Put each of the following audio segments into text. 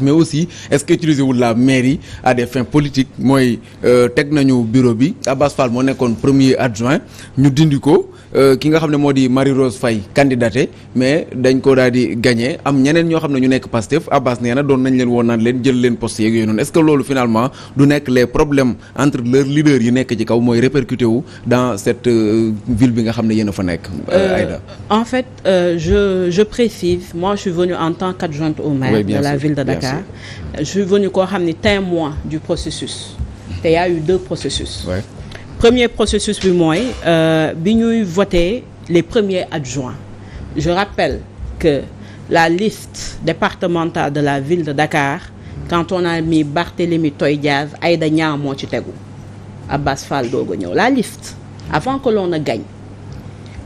mais aussi est-ce que utiliser wul la mairie à des fins politiques mooy teg nañu bureau bi Abass Fall moo nekkoon premier adjoint ñu dindi ko ki nga xam ne moo di Marie-Rose Faye candidaté mais dañ ko daal di gagné am ñeneen ñoo xam ne ñu nekk Pastef Abass nee na doon nañ leen woon naan leen jël leen poste yeeg yooyu noonu est-ce que loolu finalement du nekk les problèmes entre leurs leaders yi nekk ci kaw mooy répercuté wu dans cette ville bi nga xam ne yéen a fa nekk. Aïda. En fait je précise moi je suis venue en tant qu'adjointe au maire de la ville de Dakar. Je suis venue koo xam ne témoin du processus te y a eu 2 processus. Ouais. Premier processus bi mooy bi ñuy voter les premiers adjoints. Je rappelle que la liste départementale de la ville de Dakar quand on a mis Barthélémy Toye Dias Aïda Niang moo ci tegu Abass Fall doog a ñëw la liste avant que l'on ne gagne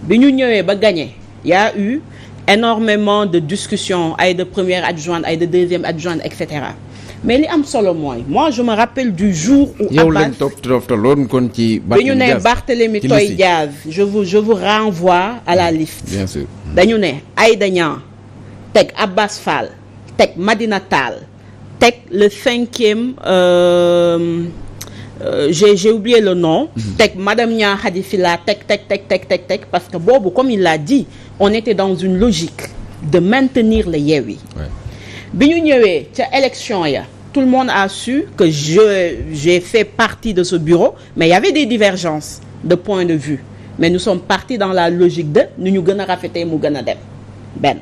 bi ñu ñëwee ba gagner y a eu énormément de discussions ay de première adjointe ay de deuxième adjointe etc. mais li am solo mooy moi je me rappelle du jour où yow lañ toftaloon kon ci dañu ne Barthélémy Toye Dias je vous renvoie à la liste. Bien sûr. dañu ne Aïda Niang teg Abass Fall teg Madina Tall teg le 5e j'ai oublié le nom. teg madame Niang Khady Fila teg parce que boobu comme il l'a dit on était dans une logique de maintenir le Yewwi. bi ñu ñëwee ca élection ya tout le monde a su que j'ai fait partie de ce bureau mais il y avait des divergences de point de vue mais nous sommes partis dans la logique de nu ñu gën a rafetee mu gën a dem benn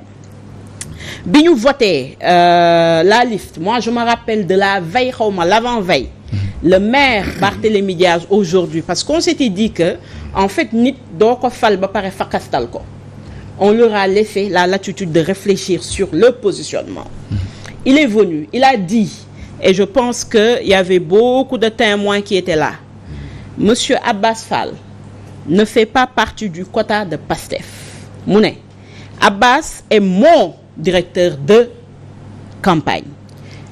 bi ñu voté la liste moi je me rappelle de la veille xawma l'avant-veille le maire Barthélémy Dias aujourd'hui parce qu'on s'était dit que en fait nit doo ko fal ba pare fakastal ko on leur a laissé la latitude de réfléchir sur le positionnement. Il est venu, il a dit, et je pense qu'il y avait beaucoup de témoins qui étaient là. Monsieur Abass Fall ne fait pas partie du quota de Pastef. Mouné, Abass est mon directeur de campagne.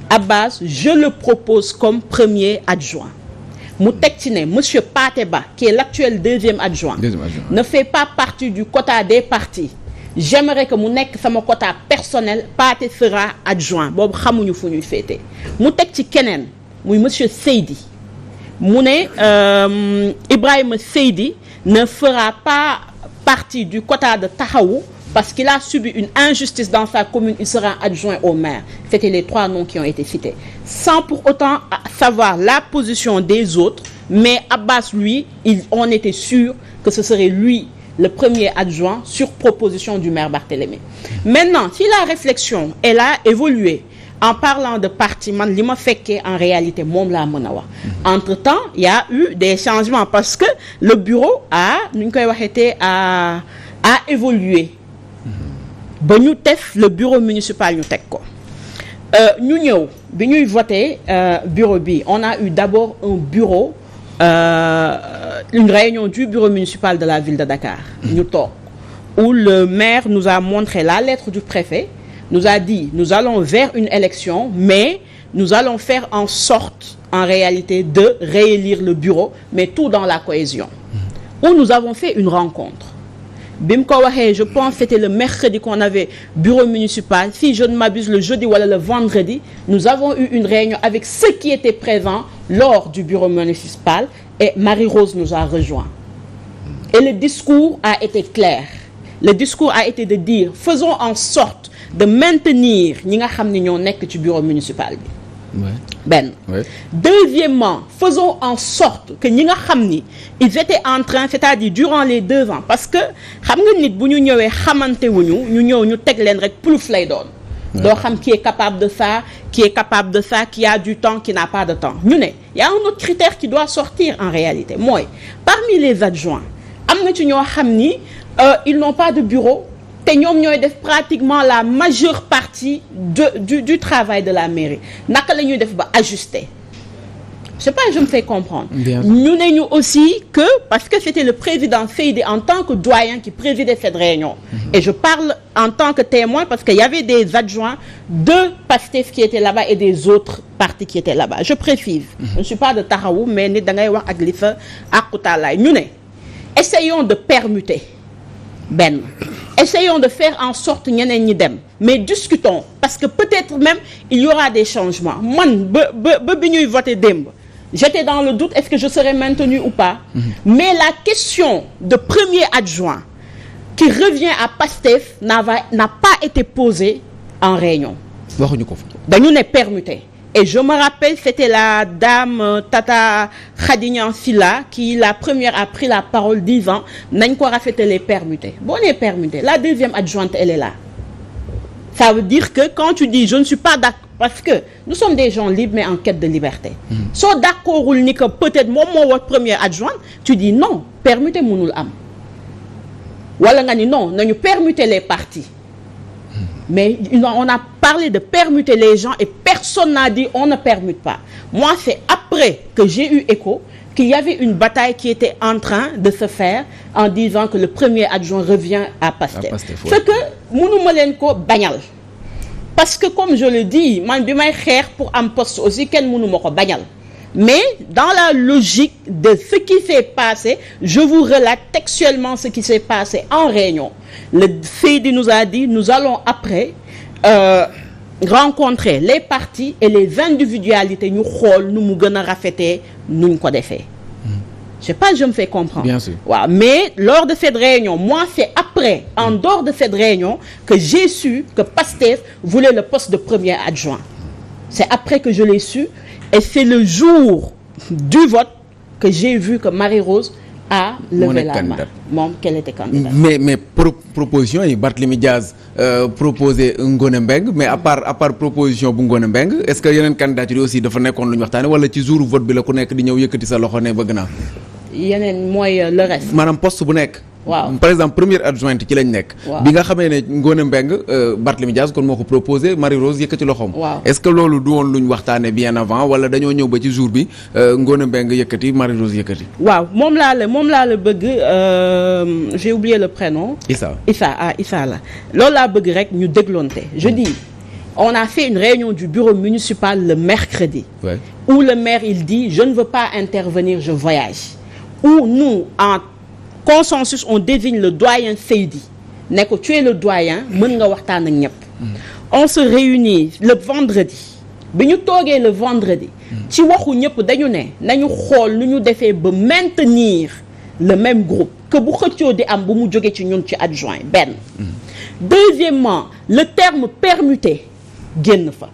Abass, je le propose comme premier adjoint. mu teg ci ne monsieur Pateba qui est l'actuel deuxième adjoint ne fait pas partie du quota des partis j'aimerais que mu nekk sama quota personnel Paté sera adjoint boobu xamuñu fu ñuy féete mu teg ci keneen muy monsieur Seydi mu ne Ibrahima Seydi ne fera pas partie du quota de Taxawu parce qu'il a subi une injustice dans sa commune, il sera adjoint au maire. C'était les 3 noms qui ont été cités. Sans pour autant savoir la position des autres, mais Abass, lui, on était sûr que ce serait lui le premier adjoint sur proposition du maire Barthélémy. Maintenant, si la réflexion, elle a évolué en parlant de parti, man li ma fekkee en réalité moom laa mën a wax. Entre-temps, il y a eu des changements parce que le bureau nu ñu koy waxeetee a évolué. ba ñu def le bureau municipal ñu teg ko ñu ñëw bi ñuy voté bureau bi on a eu d'abord un bureau une réunion du bureau municipal de la ville de Dakar ñu toog où le maire nous a montré la lettre du préfet nous a dit nous allons vers une élection mais nous allons faire en sorte en réalité de réélire le bureau mais tout dans la cohésion où nous avons fait une rencontre bi mu ko waxee je pense c'était le mercredi qu'on avait bureau municipal si je ne m'abuse le jeudi wala le vendredi nous avons eu une réunion avec ceux qui étaient présents lors du bureau municipal et Marie-Rose nous a rejoints et le discours a été clair le discours a été de dire faisons en sorte de maintenir ñi nga xam ne ñoo nekk ci bureau municipal bi benn deuxièmement faisons en sorte que ñi nga xam ni ils étaient en train c'est-à-dire durant les 2 ans parce que xam nga nit bu ñu ñëwee xamante wuñu ñu ñëw ñu teg leen rek plouf lay doon doo xam qui est capable de ça qui est capable de ça qui a du temps qui n'a pas de temps ñu ne y a un autre critère qui doit sortir en réalité mooy parmi les adjoints am na ci ñoo xam ni ils n'ont pas de bureau te ñoom ñooy def pratiquement la majeure partie du travail de la mairie naka la ñuy def ba ajuster je sais pas je me fais comprendre ñu ne ñu aussi que parce que c'était le président Seydi en tant que doyen qui présidait cette réunion et je parle en tant que témoin parce qu'il y avait des adjoints de Pastef qui étaient là-bas et des autres partis qui étaient là-bas je précise je ne suis pas de Taxawu mais nit da ngay wax ak li fa àqutaalaay ñu ne essayons de permuter benn essayons de faire en sorte ñeneen ñi dem mais discutons parce que peut-être même il y aura des changements man ba bi ñuy voter démb j'étais dans le doute est-ce que je serai maintenu ou pas mais la question de premier adjoint qui revient à Pastef n'a pas été posée en réunion waxuñu ko fa dañu ne permuté et je me rappelle c'était la dame Tata Khadinian Silla qui la première a pris la parole disant nañ ko rafetalee permuté boo nee permuté la deuxième adjointe elle est là ça veut dire que quand tu dis je ne suis pas d'accord parce que nous sommes des gens libres mais en quête de liberté soo d'accordul ni que peut-être moom moo war première adjointe tu dis non permuté mënul am wala nga ni non nañu permuter les partis mais on a parlé de permuter les gens et personne n'a dit on ne permute pas moi c'est après que j'ai eu écho qu'il y avait une bataille qui était en train de se faire en disant que le premier adjoint revient à Pastef ce que mënuma leen ko bañal parce que comme je le dis man bi may xeex pour am poste aussi kenn mënuma ko bañal mais dans la logique de ce qui s'est passé je vous relate textuellement ce qui s'est passé en réunion le Seydi nous a dit nous allons après rencontrer les partis et les individualités ñu xool nu mu gën a rafetee nuñ ko defee je sais pas je me fais comprendre bien sûr waaw mais lors de cette réunion moi c'est après en dehors de cette réunion que j'ai su que Pastef voulait le poste de premier adjoint c'est après que je l'ai su et c'est le jour du vote que j'ai vu que Marie-Rose a levé la main moom qu'elle était candidate mais proposition yi Barthélémy Diaz proposé Ngone Mbengue mais à part proposition bu Ngone Mbengue est-ce que yeneen candidature yi aussi dafa nekkoon lu ñu waxtaane wala ci jour vote bi la ku nekk di ñëw yëkkati sa loxo ne bëgg naa yeneen mooy le reste maanaam poste bu nekk waaw par exemple première adjointe ci lañ nekk bi nga xamee ne Ngone Mbengue Barthélémy Diaz kon moo ko proposé Marie-Rose yëkkati loxoom est-ce que loolu du woon lu ñu waxtaane bien avant wala dañoo ñëw ba ci jour bi Ngone Mbengue yëkkati Marie-Rose yëkkati waaw moom laa la bëgg j'ai oublié le prénom Issa la loolu laa bëgg rek ñu dégloonte je dis on a fait une réunion du bureau municipal le mercredi où le maire il dit je ne veux pas intervenir je voyage où nous en consensus on désigne le doyen Seydi ne ko tu es le doyen mën nga waxtaan ak ñëpp on se réunit le vendredi bi ñu toogee le vendredi ci waxu ñëpp dañu ne nañu xool nu ñu defee ba maintenir le même groupe que bu xëccoo di am bu mu jógee ci ñun ci adjoint benn deuxièmement le terme permuté génn fa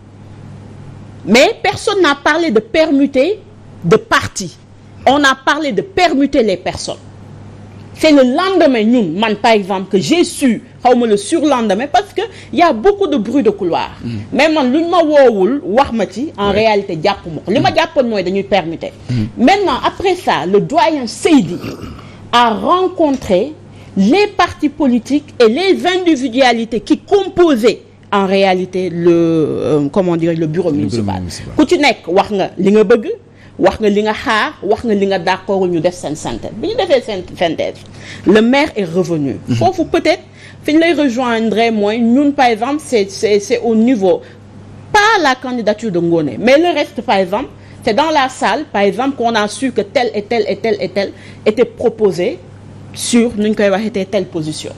mais personne n'a parlé de permuter de parti on a parlé de permuter les personnes c'est le lendemain ñun man par exemple que j'ai su xawma le surlendemain parce que il y a beaucoup de bruit de couloir mais man luñ ma woowul wax ma ci en réalité jàpp ma ko li ma jàppoon mooy dañuy permuter maintenant après ça le doyen Seydi a rencontré les partis politiques et les individualités qui composaient en réalité le le bureau municipal ku ci nekk wax nga li nga bëgg wax nga li nga xaar wax nga li nga d'accord ñu def seen synthèse bi ñu defee seen synthèse le maire est revenu foofu peut-être fi ñu lay rejoindre mooy ñun par exemple c'est au niveau pas la candidature de Ngone mais le reste par exemple c'est dans la salle par exemple qu'on a su que tel et tel et tel et tel était proposé sur nu ñu koy waxee telle position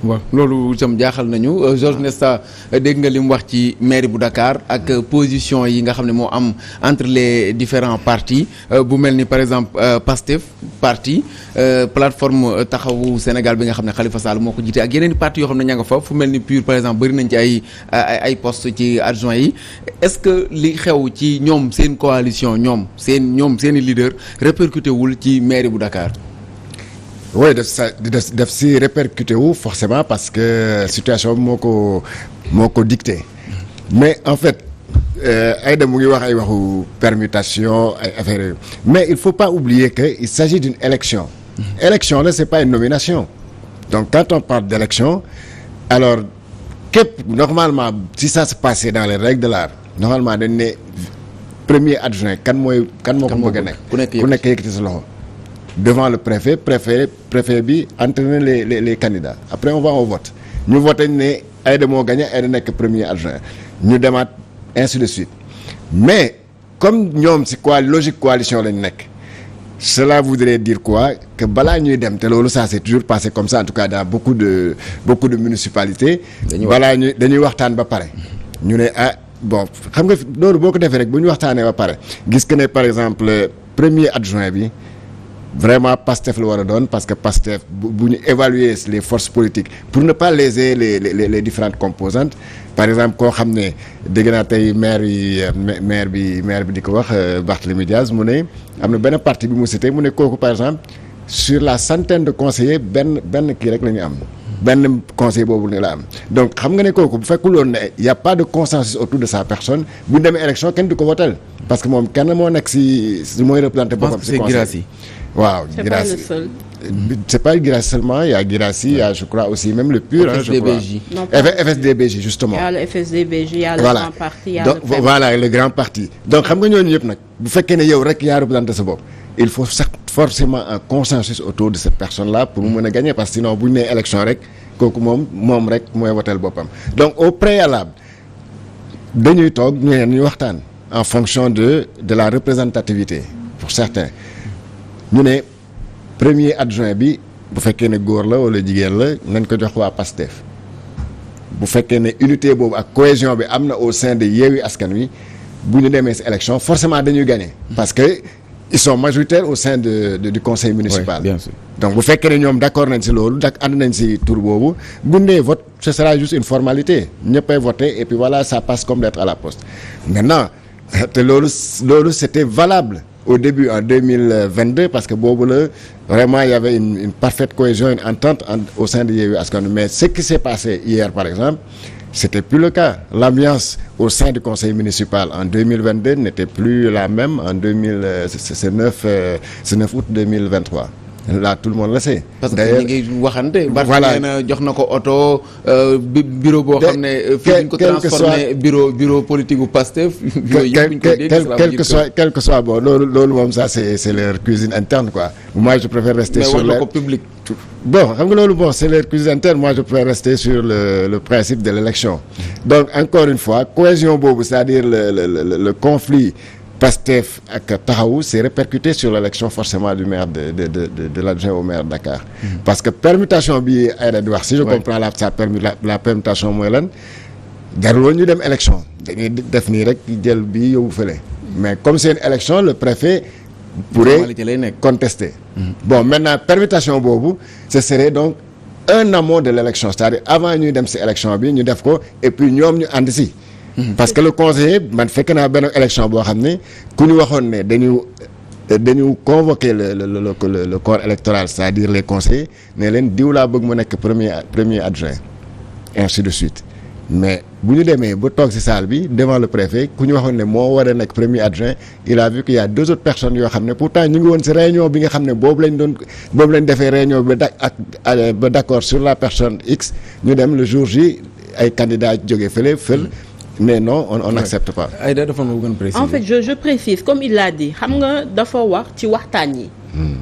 waaw loolu itam jaaxal nañu Georges Nesta dégg nga li mu wax ci mairie bu Dakar ak position yi nga xam ne moo am entre les différents partis bu mel ni par exemple Pastef parti plateforme taxawu Sénégal bi nga xam ne Khalifa Sall moo ko jiite ak yeneen i partis yoo xam ne ña nga fa fu mel ni PUR par exemple bëri nañ ci ay postes ci adjoint yi est-ce que li xew ci ñoom seen coalition ñoom seen i leader répercuté wul ci mairie bu Dakar. oui def si répercuté wu forcément parce que situation bi moo ko dicté mais en fait Aïda mu ngi wax ay waxu permutation ay affaires mais il faut pas oublier que il s'agit d'une élection élection là c'est pas une nomination donc quand on parle d'élection alors képp normalement si ça se passait dans les règles de l'art normalement dañ ne premier adjoint kan moo ko bëgg a nekk ku nekk yëkkati sa loxo devant le préfet bi entraîner les candidats après on va au vote ñu voté ne Aïda moo gagné Aïda nekk premier adjoint ñu demaat ainsi de suite mais comme ñoom si logique coalition lañ nekk cela voudrait dire quoi que balaa ñuy dem te loolu ça s'est toujours passé comme ça en tout cas dans beaucoup de municipalités. dañuy waxtaan ba pare. ñu ne bon xam nga loolu boo ko defee rek bu ñu waxtaanee ba pare gis que ne par exemple premier adjoint bi vraiment Pastef la war a doon parce que Pastef bu ñu évaluer les forces politiques pour ne pas léser les différentes composantes par exemple koo xam ne dégg naa tey maire bi di ko wax Barthélémy Diaz mu ne am na benn parti bi mu cité mu ne kooku par exemple sur la centaine de conseillers benn kii rek la ñu am. benn conseil boobu ne la am donc xam nga ne kooku bu fekkul woon ne y' a pas de consensus autour de sa personne bu ñu demee élection kenn du ko votel parce que moom kenn moo nekk si mooy représenté boppam si conseil waaw Guirassy c'est pas Guirassy seulement il y a Guirassy il y a je crois aussi même le PUR je crois FSD/BJ justement. Il y a le FSD/BJ il y a le grand parti il y a donc voilà le grand parti donc xam nga ñooñu yëpp nag bu fekkee ne yow rek yaa représenté sa bopp il faut forcément un consensus autour de cette personne là pour mu mën a gagner parce que sinon bu ñu nee élection rek kooku moom rek mooy woteel boppam donc au préalable dañuy toog ñu waxtaan en fonction de la représentativité pour certains ñu ne premier adjoint bi bu fekkee ne góor la wala jigéen la nañ ko jox waa PASTEF bu fekkee ne unité boobu ak cohésion bi am na au sein de Yewwi Askan Wi bu ñu demee ci élection forcément dañuy gagner parce que ils sont majoritaires au sein du conseil municipal. Oui, bien sûr. Donc bu fekkee ne ñoom d'accord nañ ci loolu ànd nañ ci tour boobu bu nee vote ce sera juste une formalité ñëppay voter et puis voilà ça passe comme lettre à la poste maintenant te loolu c'était valable au début en 2022 parce que boobu la vraiment il y avait une parfaite cohésion une entente au sein de Yewwi Askan Wi mais ce qui s'est passé hier par exemple c'était plus le cas l'ambiance au sein du conseil municipal en 2022 n'était plus la même en c'est 9 août 2023 là tout le monde le sait. parce que ñu ngi waxante. voilà na jox na ko oto bureau boo xam ne. fii ñu ko transformé bureau politique bu Pastef. yooyu yëpp ñu koy dégg quel que soit bon loolu moom ça c'est leur cuisine interne quoi. moi je préfère rester sur mais wax na ko public. bon xam nga loolu bon c'est leur cuisine interne moi je préfère rester sur le principe de l'élection donc encore une fois cohésion boobu c'est-à-dire le conflit. Pastef ak Taxawu c'est répercuté sur l'élection forcément du maire de l'adjoint au maire de Dakar. Parce que permutation bi Aïda di wax si je comprends la permutation mooy lan jarul woon ñu dem élection dañuy def nii rek jël bi yóbbu fële mais comme c'est une élection le préfet pourrait contester. Bon maintenant permutation boobu ce serait donc un amont de l'élection c'est-à-dire avant ñuy dem ci élection bi ñu def ko et puis ñoom ñu ànd ci. parce que le conseiller man fekk naa benn élection boo xam ne ku ñu waxoon ne dañu convoquer le corps électoral c'est-à-dire les conseillers ne leen diw laa bëgg mu nekk premier adjoint ainsi de suite mais bu ñu demee ba toog ci salle bi devant le préfet ku ñu waxoon ne moo war a nekk premier adjoint il a vu qu'il y a 2 autres personnes yoo xam ne pourtant ñu ngi woon ci réunion bi nga xam ne boobu lañ defee réunion bi ba d'accord sur la personne X ñu dem le jour J ay candidats jógee fël mais non on n'accepte pas. Aïda dafa ma bëggoon préciser. En fait je précise comme il l'a dit xam nga dafa wax ci waxtaan yi.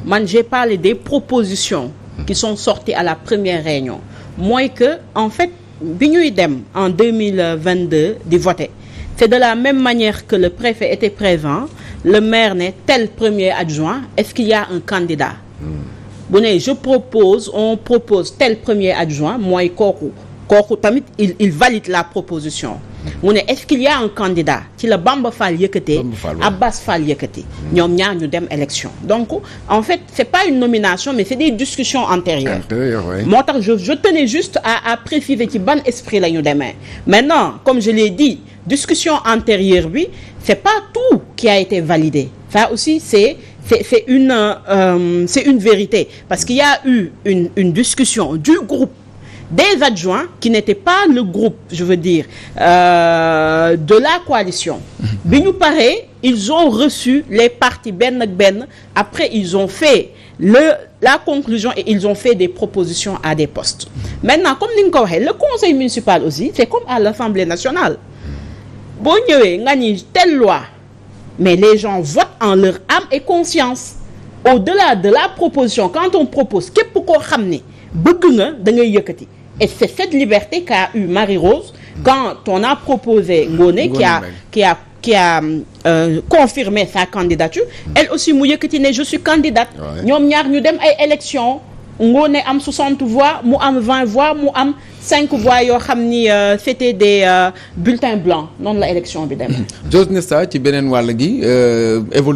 man j'ai parlé des propositions. qui sont sorties à la première réunion. mooy que en fait bi ñuy dem en 2022 di voter c'est de la même manière que le préfet était présent le maire ne tel premier adjoint est-ce qu'il y a un candidat. bu ne on propose tel premier adjoint mooy kooku tamit il valide la proposition. mu ne est-ce qu'il y a un candidat ci la Bamba Fall yëkkatee Abbas Fall yëkkati ñoom ñaar ñu dem élection donc en fait c'est pas une nomination mais c'est des discussions antérieures moo tax je tenais juste à préciser ci ban esprit la ñu demee maintenant comme je l'ai dit discussion antérieure bi c'est pas tout qui a été validé ça aussi c'est une vérité parce qu'il y a eu une discussion du groupe des adjoints qui n'étaient pas le groupe je veux dire de la coalition bi ñu paree ils ont reçu les partis benn ak benn après ils ont fait la conclusion et ils ont fait des propositions à des postes maintenant comme ni nga ko waxee le conseil municipal aussi c'est comme à l'Assemblée nationale boo ñëwee nga ni telle loi mais les gens votent en leur âme et conscience au-delà de la proposition quand on propose képp koo xam ne bëgg nga da ngay yëkkati et c'est cette liberté qu'a eu Marie-Rose quand on a proposé Ngoné qui a qui a confirmé sa candidature elle aussi mu yëkkati ne je suis candidate ñoom ñaar ñu dem ay élections Ngoné am 60 voix mu am 20 voix mu am 5 voix yoo xam ni c'était des bulletins blancs noonu la élection bi dem. Jos Nesta ci beneen wàll gi